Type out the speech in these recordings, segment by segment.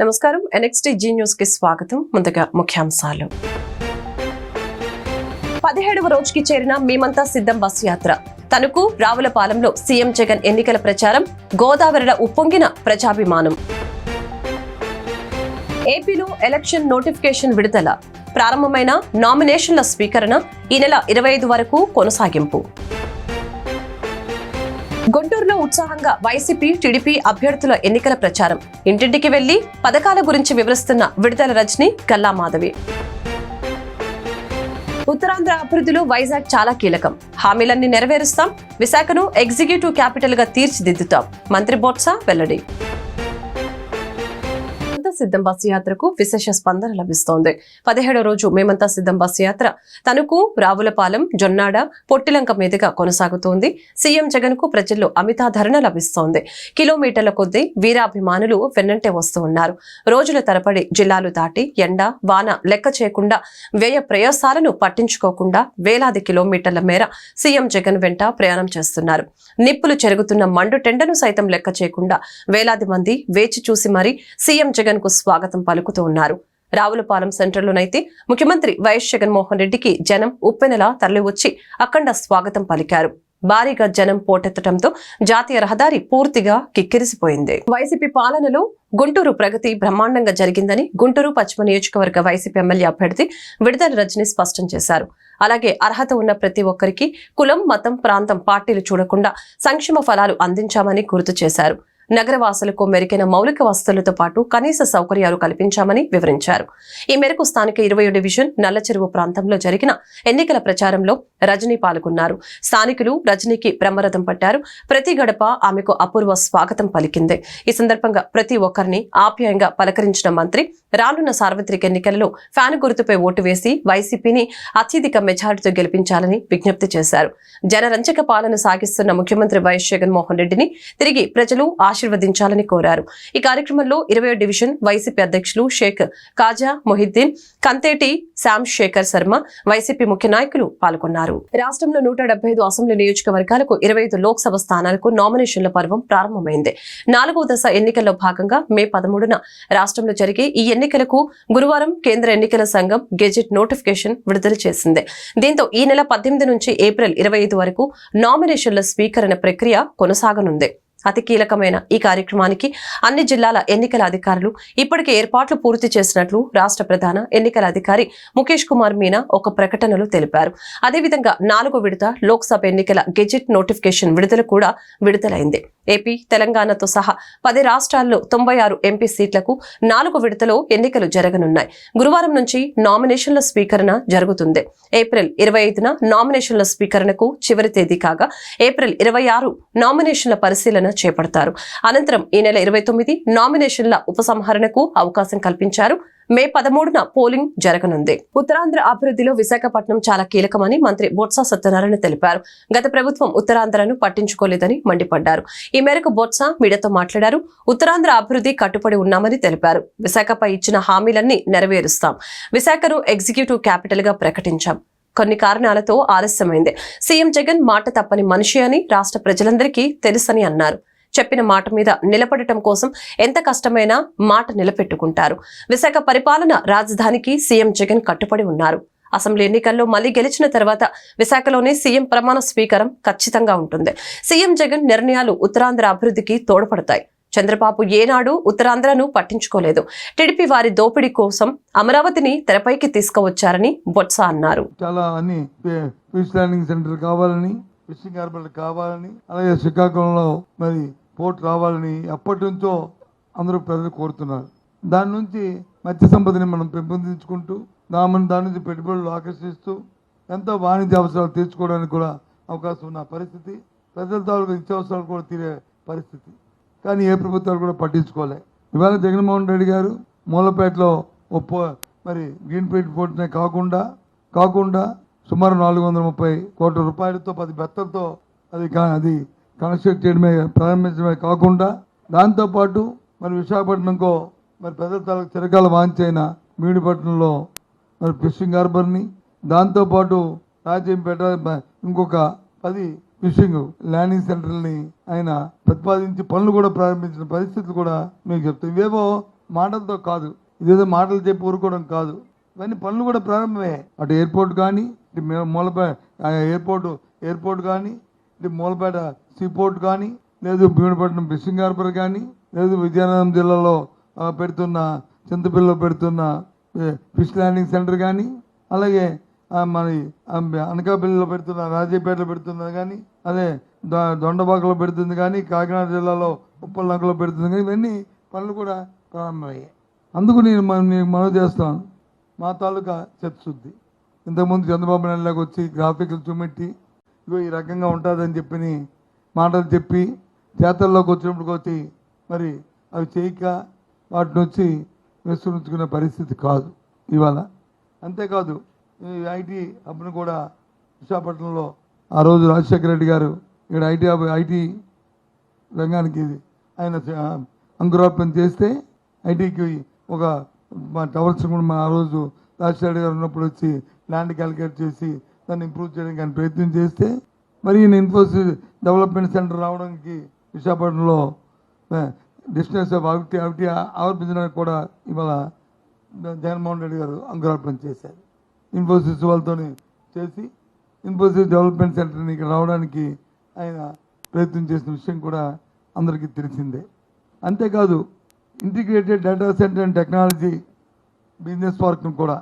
నమస్కారం. NXT G news కి స్వాగతం. ముందుగా ముఖ్యాంశాలు. 17వ రోజుకి చేరిన మేమంతా సిద్ధం బస్సు యాత్ర. తణుకు రావులపాలెంలో సీఎం జగన్ ఎన్నికల ప్రచారం. గోదావరిలో ఉప్పొంగిన ప్రజాభిమానం. ఏపీలో ఎలక్షన్ నోటిఫికేషన్ విడుదల. ప్రారంభమైన నామినేషన్ల స్వీకరణ ఈ నెల 25 వరకు కొనసాగింపు. గుంటూరులో ఉత్సాహంగా వైసీపీ, టీడీపీ అభ్యర్థుల ఎన్నికల ప్రచారం. ఇంటింటికి వెళ్లి పథకాల గురించి వివరిస్తున్న విడుదల రజని, గల్లా మాధవి. ఉత్తరాంధ్ర అభివృద్ధిలో వైజాగ్ చాలా కీలకం. హామీలన్నీ నెరవేరుస్తాం. విశాఖను ఎగ్జిక్యూటివ్ క్యాపిటల్ గా తీర్చిదిద్దుతాం. మంత్రి బొత్స వెల్లడి. సిద్ధం బస్సు యాత్రకు విశేష స్పందన లభిస్తోంది. 17వ రోజు మేమంతా సిద్ధం బస్సు యాత్ర తణుకు, రావులపాలెం, జొన్నాడ, పొట్టిలంక మీదుగా కొనసాగుతోంది. సీఎం జగన్ కు ప్రజల్లో అమితాదరణ లభిస్తోంది. కిలోమీటర్ల కొద్దీ వీరాభిమానులు వెన్నంటే వస్తూ ఉన్నారు. రోజుల తరబడి జిల్లాలు దాటి ఎండ, వాన లెక్క చేయకుండా, వ్యయ ప్రయాసాలను పట్టించుకోకుండా వేలాది కిలోమీటర్ల మేర సీఎం జగన్ వెంట ప్రయాణం చేస్తున్నారు. నిప్పులు చెరుగుతున్న మండు టెండను సైతం లెక్క చేయకుండా వేలాది మంది వేచి చూసి మరీ సీఎం జగన్ స్వాగతం పలుకుతూ ఉన్నారు. రావులపాలెం సెంటర్లోనైతే ముఖ్యమంత్రి వైఎస్ జగన్మోహన్ రెడ్డికి జనం ఉప్పెనలా తరలివచ్చి అఖండ స్వాగతం పలికారు. భారీగా జనం పోటెత్తడంతో జాతీయ రహదారి పూర్తిగా కిక్కిరిసిపోయింది. వైసీపీ పాలనలో గుంటూరు ప్రగతి బ్రహ్మాండంగా జరిగిందని గుంటూరు పశ్చిమ నియోజకవర్గ వైసీపీ ఎమ్మెల్యే అభ్యర్థి విడుదల రజని స్పష్టం చేశారు. అలాగే అర్హత ఉన్న ప్రతి ఒక్కరికి కులం, మతం, ప్రాంతం, పార్టీలు చూడకుండా సంక్షేమ ఫలాలు అందించామని గుర్తు చేశారు. నగరవాసులకు మెరుగైన మౌలిక వసతులతో పాటు కనీస సౌకర్యాలు కల్పించామని వివరించారు. ఈ మేరకు స్థానిక 20వ డివిజన్ నల్లచెరువు ప్రాంతంలో జరిగిన ఎన్నికల ప్రచారంలో రజనీ పాల్గొన్నారు. స్థానికులు రజనీకి బ్రహ్మరథం పట్టారు. ప్రతి గడప ఆమెకు అపూర్వ స్వాగతం పలికింది. ఈ సందర్భంగా ప్రతి ఒక్కరిని ఆప్యాయంగా పలకరించిన మంత్రి రానున్న సార్వత్రిక ఎన్నికలలో ఫ్యాన్ గుర్తుపై ఓటు వేసి వైసీపీని అత్యధిక మెజారిటీతో గెలిపించాలని విజ్ఞప్తి చేశారు. జనరంజక పాలన సాగిస్తున్న ముఖ్యమంత్రి వైఎస్ జగన్మోహన్ రెడ్డిని తిరిగి ప్రజలు ఆశీర్వదించాలని కోరారు. ఈ కార్యక్రమంలో 20వ డివిజన్ వైసీపీ అధ్యక్షులు షేక్ కాజా మొహిద్దీన్, కంతేటి శ్యామ్ శేఖర్ శర్మ, వైసీపీ ముఖ్య నాయకులు పాల్గొన్నారు. రాష్ట్రంలో 175 అసెంబ్లీ నియోజకవర్గాలకు 25 లోక్సభ స్థానాలకు నామినేషన్ల పర్వం ప్రారంభమైంది. 4వ దశ ఎన్నికల్లో భాగంగా మే 13న రాష్ట్రంలో జరిగే ఈ ఎన్నికలకు గురువారం కేంద్ర ఎన్నికల సంఘం గెజెట్ నోటిఫికేషన్ విడుదల చేసింది. దీంతో ఈ నెల 18 నుంచి ఏప్రిల్ 25 వరకు నామినేషన్ల స్వీకరణ ప్రక్రియ కొనసాగనుంది. అతి కీలకమైన ఈ కార్యక్రమానికి అన్ని జిల్లాల ఎన్నికల అధికారులు ఇప్పటికే ఏర్పాట్లు పూర్తి చేసినట్లు రాష్ట్ర ప్రధాన ఎన్నికల అధికారి ముఖేష్ కుమార్ మీనా ఒక ప్రకటనలో తెలిపారు. అదేవిధంగా 4వ విడత లోక్సభ ఎన్నికల గెజెట్ నోటిఫికేషన్ విడుదల కూడా విడుదలైంది. ఏపీ, తెలంగాణతో సహా 10 రాష్ట్రాల్లో 96 ఎంపీ సీట్లకు 4వ విడతలో ఎన్నికలు జరగనున్నాయి. గురువారం నుంచి నామినేషన్ల స్వీకరణ జరుగుతుంది. ఏప్రిల్ 25న నామినేషన్ల స్వీకరణకు చివరి తేదీ కాగా ఏప్రిల్ 26 నామినేషన్ల పరిశీలన చేపడతారు. అనంతరం ఈ నెల 29 నామినేషన్ల ఉపసంహరణకు అవకాశం కల్పించారు. మే 13న పోలింగ్ జరగనుంది. ఉత్తరాంధ్ర అభివృద్ధిలో విశాఖపట్నం చాలా కీలకమని మంత్రి బొత్స సత్యనారాయణ తెలిపారు. గత ప్రభుత్వం ఉత్తరాంధ్రను పట్టించుకోలేదని మండిపడ్డారు. ఈ మేరకు బొత్స మీడియాతో మాట్లాడారు. ఉత్తరాంధ్ర అభివృద్ధి కట్టుబడి ఉన్నామని తెలిపారు. విశాఖపై ఇచ్చిన హామీలన్నీ నెరవేరుస్తాం. విశాఖను ఎగ్జిక్యూటివ్ క్యాపిటల్ గా ప్రకటించాం. కొన్ని కారణాలతో ఆలస్యమైంది. సీఎం జగన్ మాట తప్పని మనిషి అని రాష్ట్ర ప్రజలందరికీ తెలుసని అన్నారు. చెప్పిన మాట మీద నిలబడటం కోసం ఎంత కష్టమైనా మాట నిలబెట్టుకుంటారు. విశాఖ పరిపాలన రాజధానికి సీఎం జగన్ కట్టుబడి ఉన్నారు. అసెంబ్లీ ఎన్నికల్లో మళ్లీ గెలిచిన తర్వాత విశాఖలోనే సీఎం ప్రమాణ స్వీకారం ఖచ్చితంగా ఉంటుంది. సీఎం జగన్ నిర్ణయాలు ఉత్తరాంధ్ర అభివృద్ధికి తోడ్పడతాయి. చంద్రబాబు ఏనాడు ఉత్తరాంధ్రను పట్టించుకోలేదు. టీడీపీ వారి దోపిడీ కోసం అమరావతిని తెరపైకి తీసుకువచ్చారని బొత్స అన్నారు. ఫిషింగ్ హార్బర్ కావాలని, అలాగే శ్రీకాకుళంలో మరి పోర్ట్ రావాలని ఎప్పటి నుంచో అందరూ ప్రజలు కోరుతున్నారు. దాని నుంచి మత్స్య సంపదని మనం పెంపొందించుకుంటూ దాని నుంచి పెట్టుబడులు ఆకర్షిస్తూ ఎంతో వాణిజ్య అవసరాలు తీర్చుకోవడానికి కూడా అవకాశం ఉన్న పరిస్థితి, ప్రజల తాలూకు నిత్యావసరాలు కూడా తీరే పరిస్థితి. కానీ ఏ ప్రభుత్వాలు కూడా పట్టించుకోలే. ఇవాళ జగన్మోహన్ రెడ్డి గారు మూలపేటలో మరి గ్రీన్ ఫీల్డ్ పోర్ట్నే కాకుండా సుమారు 430 కోట్ల రూపాయలతో 10 బెత్తలతో అది కన్స్ట్రక్ట్ చేయడమే ప్రారంభించడమే కాకుండా దాంతోపాటు మరి విశాఖపట్నంకో మరి పెద్ద తలకు చిరకాల వాంచైన మీడిపట్నంలో మరి ఫిషింగ్ హార్బర్ని, దాంతోపాటు రాజంపేట ఇంకొక 10 ఫిషింగ్ ల్యాండింగ్ సెంటర్ని ఆయన ప్రతిపాదించి పనులు కూడా ప్రారంభించిన పరిస్థితులు కూడా మీకు చెప్తాం. ఇవేవో మాటలతో కాదు, ఇదేదో మాటలు చెప్పి ఊరుకోవడం కాదు. ఇవన్నీ పనులు కూడా ప్రారంభమే. అటు ఎయిర్పోర్ట్ కానీ, ఇటు మూలపేట ఎయిర్పోర్ట్ కానీ, ఇటు మూలపేట సీపోర్ట్ కానీ, లేదు భీమపట్నం ఫిషింగ్ హార్బర్ కానీ, లేదు విజయనగరం జిల్లాలో పెడుతున్న చింతపిల్లలో పెడుతున్న ఫిష్ ల్యాండింగ్ సెంటర్ కానీ, అలాగే మరి అనకాపల్లిలో పెడుతున్న రాజీపేటలో పెడుతున్నది కానీ, అదే దొండబాకలో పెడుతుంది కానీ, కాకినాడ జిల్లాలో ఉప్పల్లంకలో పెడుతుంది కానీ, ఇవన్నీ పనులు కూడా ప్రారంభమయ్యాయి. అందుకు నేను మనవి చేస్తాను, మా తాలూకా చిత్తశుద్ధి. ఇంతకుముందు చంద్రబాబు నాయుడులాగా వచ్చి గ్రాఫిక్లు చూపెట్టి ఇగో ఈ రకంగా ఉంటుందని చెప్పి మాటలు చెప్పి చేతల్లోకి వచ్చినప్పుడు వచ్చి మరి అవి చేయక వాటిని వచ్చి విస్మరించుకునే పరిస్థితి కాదు ఇవాళ. అంతేకాదు ఈ ఐటీ హబ్ను కూడా విశాఖపట్నంలో ఆ రోజు రాజశేఖర రెడ్డి గారు ఇక్కడ ఐటీ రంగానికి ఆయన అంకురార్పణ చేస్తే ఐటీకి ఒక టవర్స్ కూడా ఆ రోజు రాజశేఖర రెడ్డి గారు ఉన్నప్పుడు వచ్చి ల్యాండ్ క్యాలిక్యులేట్ చేసి దాన్ని ఇంప్రూవ్ చేయడానికి ఆయన ప్రయత్నం చేస్తే మరి ఈయన ఇన్ఫోసిస్ డెవలప్మెంట్ సెంటర్ రావడానికి విశాఖపట్నంలో డిస్టెన్స్ ఆఫ్ అవిటీ ఆవర్పించడానికి కూడా ఇవాళ జగన్మోహన్ రెడ్డి గారు అంకురార్పణ చేశారు. ఇన్ఫోసిస్ వాళ్ళతో చేసి ఇన్ఫోసిస్ డెవలప్మెంట్ సెంటర్ని ఇక్కడ రావడానికి ఆయన ప్రయత్నం చేసిన విషయం కూడా అందరికీ తెలిసిందే. అంతేకాదు integrated data centre and technology business పార్క్ను కూడా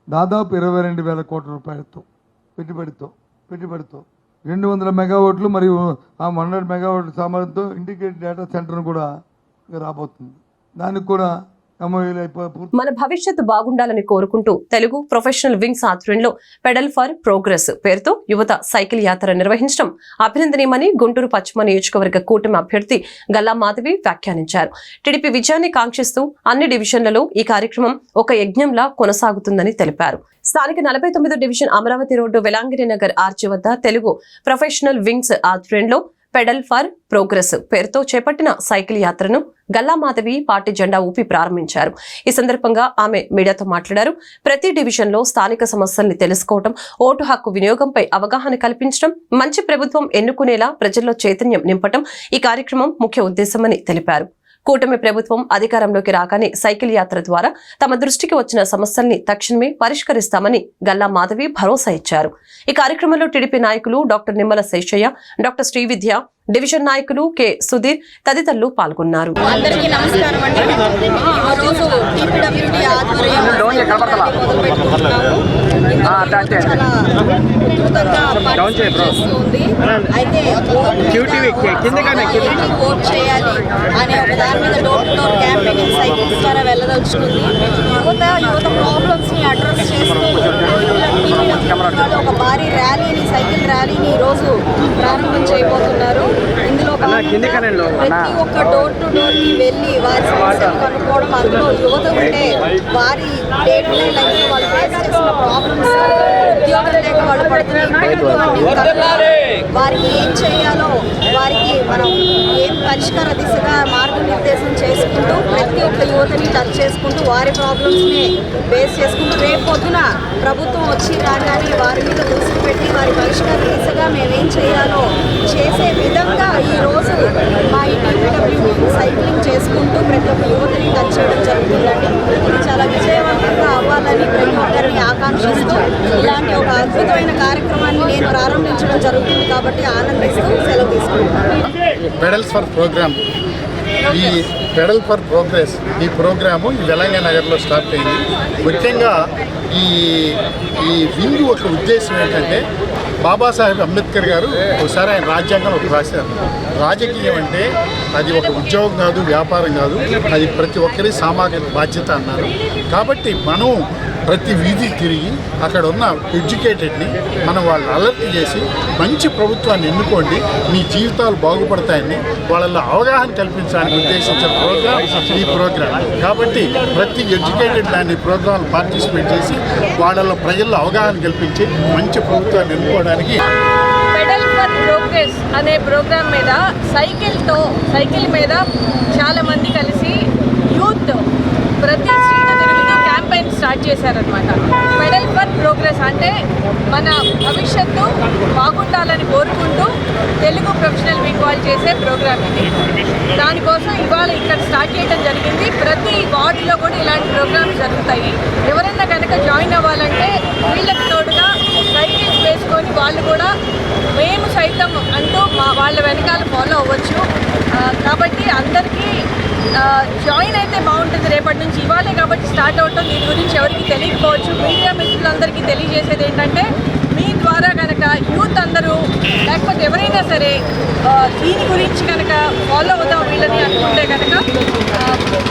దాదాపు 22,000 కోట్ల రూపాయలతో పెట్టుబడితో 200 మెగావాట్లు మరియు 100 మెగావాట్ల సామర్థ్యంతో ఇంటిగ్రేటెడ్ డేటా సెంటర్ను కూడా రాబోతుంది. దానికి కూడా మన భవిష్యత్తు బాగుండాలని కోరుకుంటూ తెలుగు ప్రొఫెషనల్ వింగ్స్ ఆధ్వర్యంలో పెడల్ ఫర్ ప్రోగ్రెస్ పేరుతో యువత సైకిల్ యాత్ర నిర్వహించడం అభినందనీయమని గుంటూరు పశ్చిమ నియోజకవర్గ కూటమి అభ్యర్థి గల్లా మాధవి వ్యాఖ్యానించారు. టీడీపీ విజయాన్ని కాంక్షిస్తూ అన్ని డివిజన్లలో ఈ కార్యక్రమం ఒక యజ్ఞంలా కొనసాగుతుందని తెలిపారు. స్థానిక 49 division Amaravati road Velangiri Nagar arch వద్ద తెలుగు ప్రొఫెషనల్ వింగ్స్ ఆధ్వర్యంలో పెడల్ ఫర్ ప్రోగ్రెస్ పేరుతో చేపట్టిన సైకిల్ యాత్రను గల్లా మాధవి పార్టీ జెండా ఊపి ప్రారంభించారు. ఈ సందర్భంగా ఆమె మీడియాతో మాట్లాడారు. ప్రతి డివిజన్లో స్థానిక సమస్యల్ని తెలుసుకోవడం, ఓటు హక్కు వినియోగంపై అవగాహన కల్పించడం, మంచి ప్రభుత్వం ఎన్నుకునేలా ప్రజల్లో చైతన్యం నింపడం ఈ కార్యక్రమం ముఖ్య ఉద్దేశమని తెలిపారు. కూటమి ప్రభుత్వం అధికారంలోకి రాగానే సైకిల్ యాత్ర ద్వారా తమ దృష్టికి వచ్చిన సమస్యల్ని తక్షణమే పరిష్కరిస్తామని గల్లా మాధవి భరోసా ఇచ్చారు. ఈ కార్యక్రమంలో టీడీపీ నాయకులు doctor Nimmala Seshaiah, doctor Srividya, division నాయకులు కె సుధీర్ తదితరులు పాల్గొన్నారు. అందరికీ నమస్కారం అండి. ఈరోజు టీపీడబ్ల్యూడీ ఆధ్వర్యంలో అయితే ఓట్ చేయాలి అనే ఒక దాని మీద door to door campaigning cycles ద్వారా వెళ్ళదలుచుకుంది. యువత ప్రాబ్లమ్స్ ని అడ్రస్ చేస్తూ ఒక భారీ ర్యాలీని, సైకిల్ ర్యాలీని ఈరోజు ప్రారంభం చేయబోతున్నారు. ఇందులో ప్రతి ఒక్క డోర్ టు డోర్ కి వెళ్ళి వారి సమస్యలు కనుక్కోవడం, అందులో యువత ఉంటే వారి డే టు డే లైఫ్ లో వాళ్ళు ఫేస్ చేసిన ప్రాబ్లమ్స్, ఉద్యోగం లేక వాళ్ళు పడుతున్న వారికి ఏం చేయాలో, వారికి మనం ఏం పరిష్కార దిశగా మార్గనిర్దేశం చేసుకుంటూ ప్రతి ఒక్క యువతని టచ్ చేసుకుంటూ వారి ప్రాబ్లమ్స్ని బేస్ చేసుకుంటూ రేపు పొద్దున ప్రభుత్వం వచ్చి రాగానే వారి మీద దృష్టి పెట్టి వారి పరిష్కార దిశగా మేమేం చేయాలో చేసే విధంగా ఈరోజు మా ఈ టీపీడబ్ల్యూ సైక్లింగ్ చేసుకుంటూ ప్రతి ఒక్క యువతని టచ్ చేయడం జరుగుతుందండి. ఇది చాలా విజయవంతంగా అవ్వాలని ప్రతి ఒక్కరిని ఆకాంక్షిస్తూ ఇలాంటి ఒక అద్భుతమైన కార్యక్రమాన్ని నేను ప్రారంభించడం జరుగుతుంది కాబట్టి ఆనందిస్తూ సెలవు తీసుకుంటాను. పెడల్స్ ఫర్ ప్రోగ్రామ్, ఈ పెడల్ ఫర్ ప్రోగ్రెస్ ఈ ప్రోగ్రాము ఈ వెలంగ నగర్లో స్టార్ట్ అయింది. ముఖ్యంగా ఈ వింగ్ ఒక ఉద్దేశం ఏంటంటే, బాబాసాహెబ్ అంబేద్కర్ గారు ఒకసారి ఆయన రాజ్యాంగం ఒక రాశారు. రాజకీయం అంటే అది ఒక ఉద్యోగం కాదు, వ్యాపారం కాదు, అది ప్రతి ఒక్కరి సామాజిక బాధ్యత అన్నారు. కాబట్టి మనం ప్రతి వీధి తిరిగి అక్కడ ఉన్న ఎడ్యుకేటెడ్ని మనం వాళ్ళు అలర్ట్ చేసి మంచి ప్రభుత్వాన్ని ఎన్నుకోండి, మీ జీవితాలు బాగుపడతాయని వాళ్ళలో అవగాహన కల్పించడానికి ఉద్దేశించిన ప్రోగ్రామ్ ఈ ప్రోగ్రామ్. కాబట్టి ప్రతి ఎడ్యుకేటెడ్ దాన్ని ప్రోగ్రాం పార్టిసిపేట్ చేసి వాళ్ళలో ప్రజల్లో అవగాహన కల్పించి మంచి ప్రభుత్వాన్ని ఎన్నుకోవడానికి పెడల్ ఫర్ ప్రోగ్రెస్ అనే ప్రోగ్రామ్ మీద సైకిల్ మీద చాలామంది కలిసి యూత్ ప్రతి స్ట్రీట్ తిరుగుతూ క్యాంపెయిన్స్ స్టార్ట్ చేశారనమాట. పెడల్ ఫర్ ప్రోగ్రెస్ అంటే మన భవిష్యత్తు బాగుండాలని కోరుకుంటూ తెలుగు ప్రొఫెషనల్ వీక్ వాళ్ళు చేసే ప్రోగ్రామ్ ఇది. దానికోసం ఇవాళ ఇక్కడ స్టార్ట్ చేయడం జరిగింది. ప్రతి వార్డులో కూడా ఇలాంటి ప్రోగ్రామ్స్ జరుగుతాయి. ఎవరైనా కనుక జాయిన్ అవ్వాలంటే వీళ్ళకి తోడుగా సైకిల్స్ వేసుకొని వాళ్ళు కూడా మేము సైతం అంటూ వాళ్ళ వెనకాల ఫాలో అవ్వచ్చు. కాబట్టి అందరికీ జాయిన్ అయితే బాగుంటుంది. రేపటి నుంచి ఇవాళే కాబట్టి స్టార్ట్ అవటం, దీని గురించి ఎవరికి తెలియకపోవచ్చు. మీడియా మిత్రులందరికీ తెలియజేసేది ఏంటంటే మీ ద్వారా కనుక యూత్ అందరూ లేకపోతే ఎవరైనా సరే దీని గురించి కనుక ఫాలో అవుతాం వీళ్ళని అనుకుంటే కనుక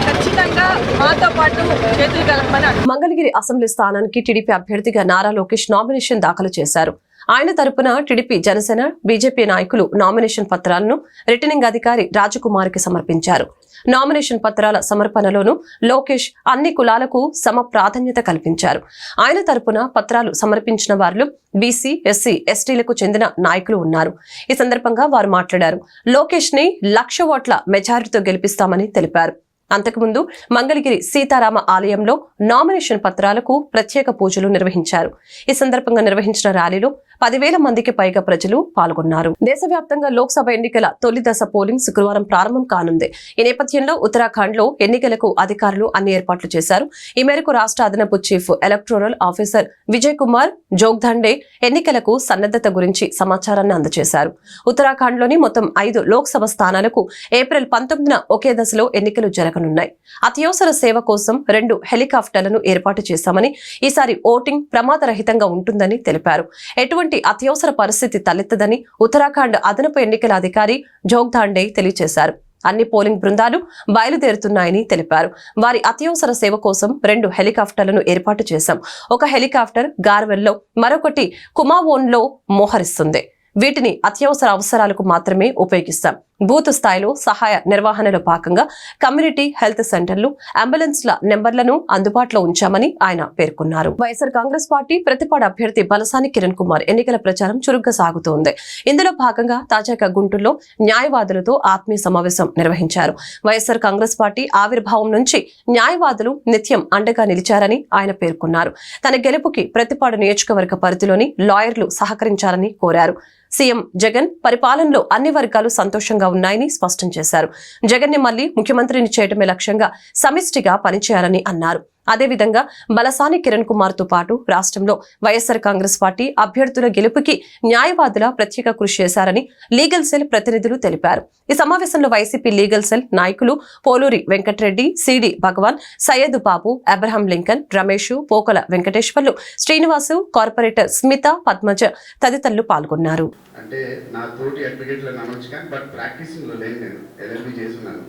ఖచ్చితంగా మాతో పాటు చేతులు కలపమని. మంగళగిరి అసెంబ్లీ స్థానానికి టీడీపీ అభ్యర్థిగా నారా లోకేష్ నామినేషన్ దాఖలు చేశారు. ఆయన తరపున టీడీపీ, జనసేన, బీజేపీ నాయకులు నామినేషన్ పత్రాలను రిటర్నింగ్ అధికారి రాజకుమార్కి సమర్పించారు. నామినేషన్ పత్రాల సమర్పణలోనూ లోకేష్ అన్ని కులాలకు సమ ప్రాధాన్యత కల్పించారు. ఆయన తరపున పత్రాలు సమర్పించిన వారిలో బీసీ, ఎస్సీ, ఎస్టీలకు చెందిన నాయకులు ఉన్నారు. ఈ సందర్భంగా వారు మాట్లాడారు. లోకేష్ ని 1,00,000 ఓట్ల మెజారిటీతో గెలిపిస్తామని తెలిపారు. అంతకుముందు మంగళగిరి సీతారామ ఆలయంలో నామినేషన్ పత్రాలకు ప్రత్యేక పూజలు నిర్వహించారు. ఈ సందర్భంగా నిర్వహించిన ర్యాలీలో 10,000 మందికి పైగా ప్రజలు పాల్గొన్నారు. దేశవ్యాప్తంగా లోక్సభ ఎన్నికల తొలి దశ పోలింగ్ శుక్రవారం ప్రారంభం కానుంది. ఈ నేపథ్యంలో ఉత్తరాఖండ్ లో ఎన్నికలకు అధికారులు అన్ని ఏర్పాట్లు చేశారు. ఈ మేరకు రాష్ట్ర అదనపు chief electoral officer Vijay Kumar Jogdande ఎన్నికలకు సన్నద్ధత గురించి సమాచారాన్ని అందజేశారు. ఉత్తరాఖండ్ లోని మొత్తం 5 లోక్సభ స్థానాలకు ఏప్రిల్ 19న ఒకే దశలో ఎన్నికలు జరగనున్నాయి. అత్యవసర సేవ కోసం 2 హెలికాప్టర్లను ఏర్పాటు చేశామని, ఈసారి ఓటింగ్ ప్రమాదరహితంగా ఉంటుందని తెలిపారు. ఎటువంటి అత్యవసర పరిస్థితి తలెత్తదని ఉత్తరాఖండ్ అదనపు ఎన్నికల అధికారి జోగ్దాండే తెలియజేశారు. అన్ని పోలింగ్ బృందాలు బయలుదేరుతున్నాయని తెలిపారు. వారి అత్యవసర సేవ కోసం 2 హెలికాప్టర్లను ఏర్పాటు చేశాం. ఒక హెలికాప్టర్ గార్వెల్లో, మరొకటి కుమావోన్లో మోహరిస్తుంది. వీటిని అత్యవసర అవసరాలకు మాత్రమే ఉపయోగిస్తాం. బూత్ స్థాయిలో సహాయ నిర్వహణలో భాగంగా కమ్యూనిటీ హెల్త్ సెంటర్లు, అంబులెన్స్ల నెంబర్లను అందుబాటులో ఉంచామని ఆయన పేర్కొన్నారు. వైఎస్ఆర్ కాంగ్రెస్ పార్టీ ప్రతిపాడు అభ్యర్థి బలసాని కిరణ్ కుమార్ ఎన్నికల ప్రచారం చురుగ్గా సాగుతోంది. ఇందులో భాగంగా తాజాగా గుంటూరులో న్యాయవాదులతో ఆత్మీయ సమావేశం నిర్వహించారు. వైఎస్ఆర్ కాంగ్రెస్ పార్టీ ఆవిర్భావం నుంచి న్యాయవాదులు నిత్యం అండగా నిలిచారని ఆయన పేర్కొన్నారు. తన గెలుపుకి ప్రతిపాడు నియోజకవర్గ పరిధిలోని లాయర్లు సహకరించాలని కోరారు. సీఎం జగన్ పరిపాలనలో అన్ని వర్గాలు సంతోషంగా ఉన్నాయని స్పష్టం చేశారు. జగన్ ని మళ్లీ ముఖ్యమంత్రిని చేయడమే లక్ష్యంగా సమిష్టిగా పనిచేయాలని అన్నారు. అదేవిధంగా బలసాని కిరణ్ కుమార్ తో పాటు రాష్ట్రంలో వైఎస్ఆర్ కాంగ్రెస్ పార్టీ అభ్యర్థుల గెలుపుకి న్యాయవాదుల ప్రత్యేక కృషి చేశారని లీగల్ సెల్ ప్రతినిధులు తెలిపారు. ఈ సమావేశంలో వైసీపీ లీగల్ సెల్ నాయకులు Poluri Venkatareddy, CD Bhagavan, Syed Babu, Abraham Lincoln, Ramesh, Pokala Venkateswarlu, Srinivasu, corporator Smitha, Padmaja తదితరులు పాల్గొన్నారు. అంటే నా తోటి అడ్వకేట్లను అనొచ్చు కానీ బట్ ప్రాక్టీసింగ్లో లేను. నేను ఎల్ఎల్బి చేస్తున్నాను.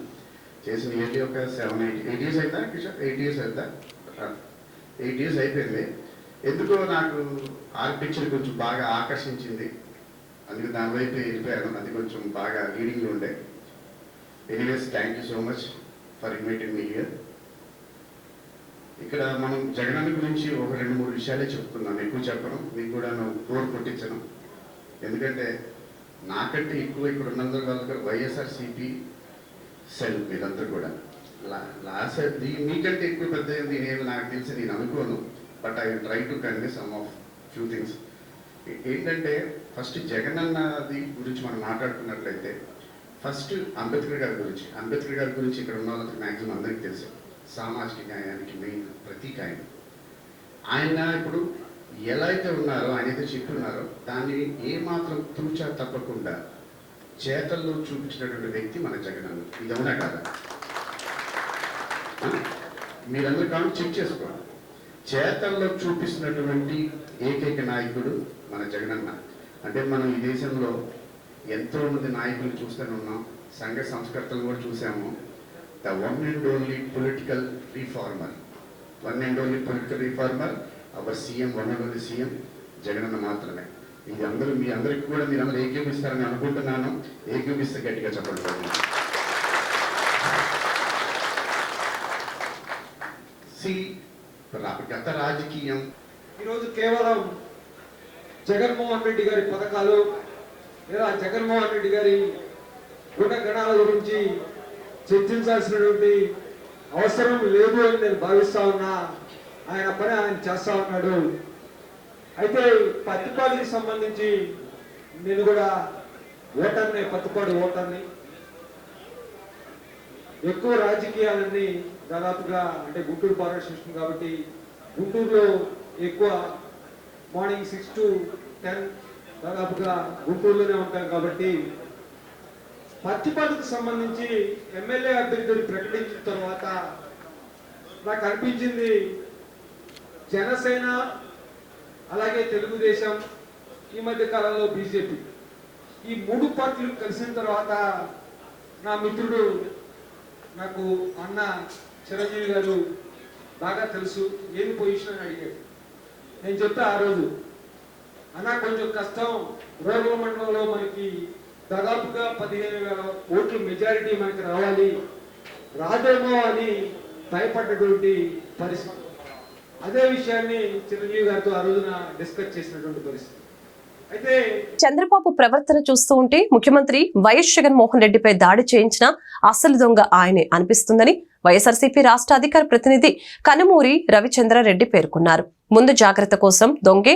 చేసి నియర్లీ ఒక 7-8 ఇయర్స్ అవుతా కిషోర్, 8 ఇయర్స్ అవుతా, 8 ఇయర్స్ అయిపోయింది. ఎందుకో నాకు ఆర్కిటెక్చర్ కొంచెం బాగా ఆకర్షించింది. అందుకే దాని వైపు వెళ్ళిపోయాను. అది కొంచెం బాగా లీడింగ్లో ఉండే. Anyways, thank you so much for inviting me here. ఇక్కడ మనం జగనన్న గురించి ఒక 2-3 విషయాలే చెప్పుకున్నాను. ఎక్కువ చెప్పను, మీకు కూడా కోర్ కొట్టించను. ఎందుకంటే నాకంటే ఎక్కువ ఇక్కడ ఉన్నందరూ వాళ్ళకి వైఎస్ఆర్సీపీ సెల్ మీరందరూ కూడా లాస్ట్ మీకంటే ఎక్కువ పెద్ద నేనేమి నాకు తెలిసి నేను అనుకోను. But I will try to convey some of few things. ఏంటంటే ఫస్ట్ జగనన్నది గురించి మనం మాట్లాడుకున్నట్లయితే ఫస్ట్ అంబేద్కర్ గారి గురించి ఇక్కడ ఉన్న వాళ్ళకి మ్యాక్సిమం అందరికీ తెలుసు. సామాజిక న్యాయానికి మెయిన్ ప్రతీక ఆయన ఇప్పుడు ఎలా అయితే ఉన్నారో, ఆయన అయితే చెప్తున్నారో దాన్ని ఏమాత్రం తూచా తప్పకుండా చేతల్లో చూపించినటువంటి వ్యక్తి మన జగనన్న. ఇది అవునా కాదా? మీరందరూ కానీ చెక్ చేసుకోండి. చేతల్లో చూపిస్తున్నటువంటి ఏకైక నాయకుడు మన జగనన్న. అంటే మనం ఈ దేశంలో ఎంతో మంది నాయకులు చూస్తూనే ఉన్నాం, సంఘ సంస్కర్తలు కూడా చూసాము. The one and only political reformer, our CM, one and only CM Jagananna మాత్రమే. ఇది అందరూ మీ అందరికి కూడా మీరందరూ ఏకీపిస్తారని అనుకుంటున్నాను. ఏకీపిస్తే గట్టిగా చెప్పండి. గత రాజకీయం ఈరోజు కేవలం జగన్మోహన్ రెడ్డి గారి పథకాలు లేదా జగన్మోహన్ రెడ్డి గారి గుణగణాల గురించి చర్చించాల్సినటువంటి అవసరం లేదు అని నేను భావిస్తా ఉన్నా. ఆయన పని ఆయన చేస్తా ఉన్నాడు. అయితే పత్తిపాడుకి సంబంధించి నేను కూడా ఓటర్ని, పత్తిపాడు ఓటర్ని. ఎక్కువ రాజకీయాలన్నీ దాదాపుగా అంటే గుంటూరు పార్లమెంట్ కాబట్టి గుంటూరులో ఎక్కువ మార్నింగ్ 6 to 10 దాదాపుగా గుంటూరులోనే ఉంటాం కాబట్టి పత్తిపాడుకు సంబంధించి ఎమ్మెల్యే అభ్యర్థులు ప్రకటించిన తర్వాత నాకు అనిపించింది జనసేన అలాగే తెలుగుదేశం ఈ మధ్య కాలంలో బీజేపీ ఈ 3 పార్టీలు కలిసిన తర్వాత నా మిత్రుడు నాకు అన్న చిరంజీవి గారు బాగా తెలుసు, ఏది పొజిషన్ అని అడిగాడు. నేను చెప్తా ఆ రోజు అన్న కొంచెం కష్టం, రూరల్ మండలంలో మనకి దాదాపుగా 15,000 ఓట్లు మెజారిటీ మనకి రావాలి, రాదేమో అని భయపడ్డటువంటి పరిస్థితి. అదే విషయాన్ని చిరంజీవి గారితో ఆ రోజున డిస్కస్ చేసినటువంటి పరిస్థితి. అయితే చంద్రబాబు ప్రవర్తన చూస్తూ ఉంటే ముఖ్యమంత్రి వైఎస్ జగన్మోహన్ రెడ్డిపై దాడి చేయించిన అసలు దొంగ ఆయనే అనిపిస్తుందని వైఎస్ఆర్సీపీ రాష్ట్ర అధికార ప్రతినిధి కనుమూరి రవిచంద్రారెడ్డి పేర్కొన్నారు. ముందు జాగ్రత్త కోసం దొంగ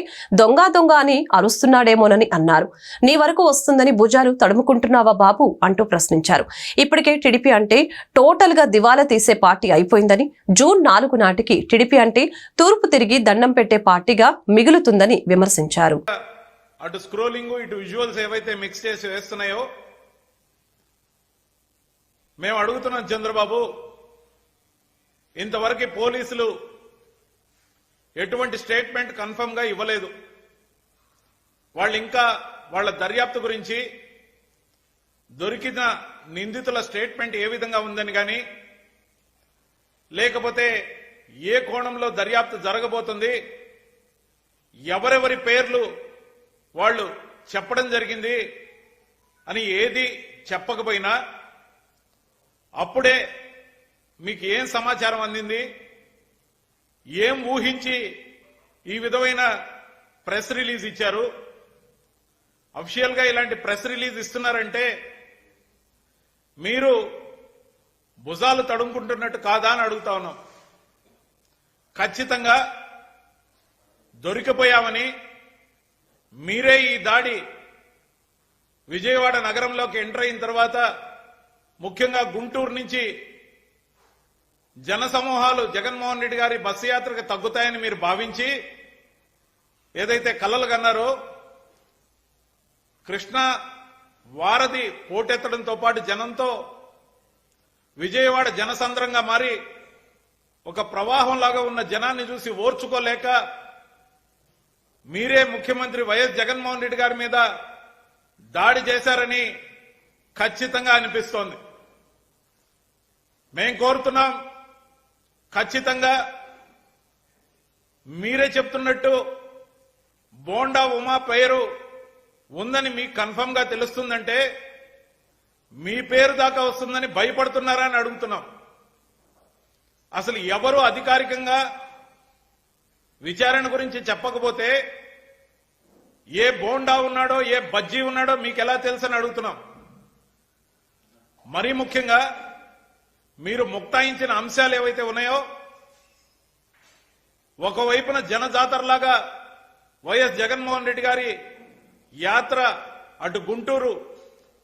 దొంగ అని అరుస్తున్నాడేమోనని అన్నారు. నీ వరకు వస్తుందని భుజాలు తడుముకుంటున్నావా బాబు అంటూ ప్రశ్నించారు. ఇప్పటికే టీడీపీ అంటే టోటల్ గా దివాలా తీసే పార్టీ అయిపోయిందని, జూన్ 4 నాటికి టీడీపీ అంటే తూర్పు తిరిగి దండం పెట్టే పార్టీగా మిగులుతుందని విమర్శించారు. అటు స్క్రోలింగ్ ఇటు విజువల్స్ ఏవైతే మిక్స్ చేసి వేస్తున్నాయో మేము అడుగుతున్నాం చంద్రబాబు, ఇంతవరకు పోలీసులు ఎటువంటి స్టేట్మెంట్ కన్ఫర్మ్ గా ఇవ్వలేదు. వాళ్ళు ఇంకా వాళ్ళ దర్యాప్తు గురించి దొరికిన నిందితుల స్టేట్మెంట్ ఏ విధంగా ఉందని కానీ, లేకపోతే ఏ కోణంలో దర్యాప్తు జరగబోతుంది, ఎవరెవరి పేర్లు వాళ్ళు చెప్పడం జరిగింది అని ఏది చెప్పకపోయినా అప్పుడే మీకు ఏం సమాచారం అందింది, ఏం ఊహించి ఈ విధమైన ప్రెస్ రిలీజ్ ఇచ్చారు, అఫీషియల్ గా ఇలాంటి ప్రెస్ రిలీజ్ ఇస్తున్నారంటే మీరు భుజాలు తడుముకుంటున్నట్టు కాదా అని అడుగుతా ఉన్నాం. ఖచ్చితంగా దొరికిపోయామని, మీరే ఈ దాడి విజయవాడ నగరంలోకి ఎంటర్ అయిన తర్వాత ముఖ్యంగా గుంటూరు నుంచి జనసమూహాలు జగన్మోహన్ రెడ్డి గారి బస్సు యాత్రకు తగ్గుతాయని మీరు భావించి ఏదైతే కలలు కన్నారో, కృష్ణా వారధి పోటెత్తడంతో పాటు జనంతో విజయవాడ జనసంద్రంగా మారి ఒక ప్రవాహంలాగా ఉన్న జనాన్ని చూసి ఓర్చుకోలేక మీరే ముఖ్యమంత్రి వైఎస్ జగన్మోహన్ రెడ్డి గారి మీద దాడి చేశారని ఖచ్చితంగా అనిపిస్తోంది. మేం కోరుతున్నాం, ఖచ్చితంగా మీరే చెప్తున్నట్టు బోండా ఉమా పేరు ఉందని మీకు కన్ఫర్మ్ గా తెలుస్తుందంటే మీ పేరు దాకా వస్తుందని భయపడుతున్నారా అని అడుగుతున్నాం. అసలు ఎవరు అధికారికంగా విచారణ గురించి చెప్పకపోతే ఏ బోండా ఉన్నాడో ఏ బజ్జీ ఉన్నాడో మీకు ఎలా తెలుసని అడుగుతున్నాం. మరీ ముఖ్యంగా మీరు ముక్తాయించిన అంశాలు ఏవైతే ఉన్నాయో, ఒకవైపున జనజాతరలాగా వైఎస్ జగన్మోహన్ రెడ్డి గారి యాత్ర అటు గుంటూరు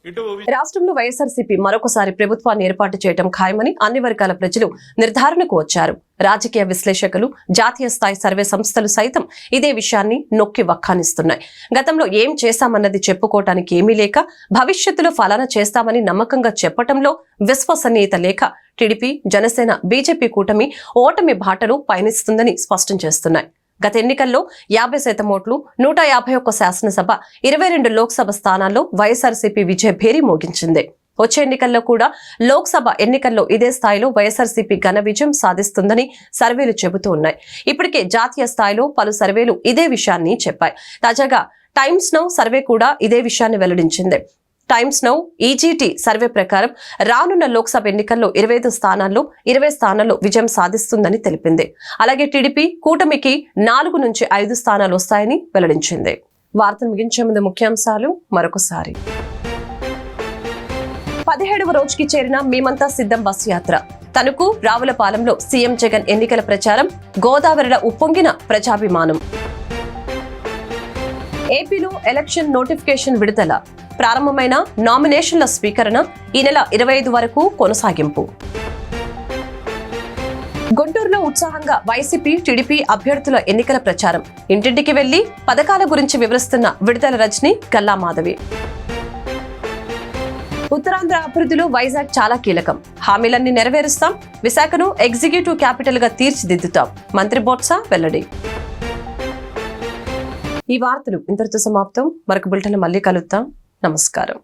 ఇటు రాష్ట్రంలో వైఎస్ఆర్సీపీ మరొకసారి ప్రభుత్వాన్ని ఏర్పాటు చేయడం ఖాయమని అన్ని వర్గాల ప్రజలు నిర్ధారణకు వచ్చారు. రాజకీయ విశ్లేషకులు, జాతీయ స్థాయి సర్వే సంస్థలు సైతం ఇదే విషయాన్ని నొక్కి వక్కానిస్తున్నాయి. గతంలో ఏం చేశామన్నది చెప్పుకోవటానికి ఏమీ లేక, భవిష్యత్తులో ఫలానా చేస్తామని నమ్మకంగా చెప్పటంలో విశ్వసనీయత లేక టీడీపీ, జనసేన, బీజేపీ కూటమి ఓటమి బాటలో పయనిస్తుందని స్పష్టం చేస్తున్నాయి. గత ఎన్నికల్లో 50% ఓట్లు, 151 శాసనసభ, 22 లోక్సభ స్థానాల్లో వైఎస్ఆర్సీపీ విజయ భేరీ మోగించింది. వచ్చే ఎన్నికల్లో కూడా లోక్సభ ఎన్నికల్లో ఇదే స్థాయిలో వైఎస్ఆర్సీపీ ఘన విజయం సాధిస్తుందని సర్వేలు చెబుతూ ఉన్నాయి. ఇప్పటికే జాతీయ స్థాయిలో పలు సర్వేలు ఇదే విషయాన్ని చెప్పాయి. తాజాగా టైమ్స్ నౌ సర్వే కూడా ఇదే విషయాన్ని వెల్లడించింది. టైమ్స్ నౌ ఈజీటీ సర్వే ప్రకారం రానున్న లోక్సభ ఎన్నికల్లో 25 స్థానాల్లో 20 స్థానాల్లో విజయం సాధిస్తుందని తెలిపింది. అలాగే టీడీపీ కూటమికి 4 నుంచి 5 స్థానాలు వస్తాయని వెల్లడించింది. వార్తను ముగించే ముందు ముఖ్యాంశాలు మరొకసారి. 17వ రోజుకి చేరిన మేమంతా సిద్ధం బస్సు యాత్ర. తణుకు రావులపాలెంలో సీఎం జగన్ ఎన్నికల ప్రచారం, గోదావరిలో ఉప్పొంగిన ప్రజాభిమానం. ఏపీలో ఎలక్షన్ నోటిఫికేషన్ విడుదల, ప్రారంభమైన నామినేషన్ల స్వీకరణ ఈ నెల 25 వరకు కొనసాగింపు. గుంటూరులో ఉత్సాహంగా వైసీపీ, టీడీపీ అభ్యర్థుల ఎన్నికల ప్రచారం. ఇంటింటికి వెళ్లి పథకాల గురించి వివరిస్తున్న విడుదల రజని, గల్లా మాధవి. ఉత్తరాంధ్ర అభివృద్ధిలో వైజాగ్ చాలా కీలకం. హామీలన్నీ నెరవేరుస్తాం. విశాఖను ఎగ్జిక్యూటివ్ క్యాపిటల్ గా తీర్చిదిద్దుతాం. మంత్రి బొత్స వెల్లడి. ఈ వార్తలు ఇంతటితో సమాప్తం. మరొక బులెటిన్ మళ్ళీ కలుద్దాం. నమస్కారం.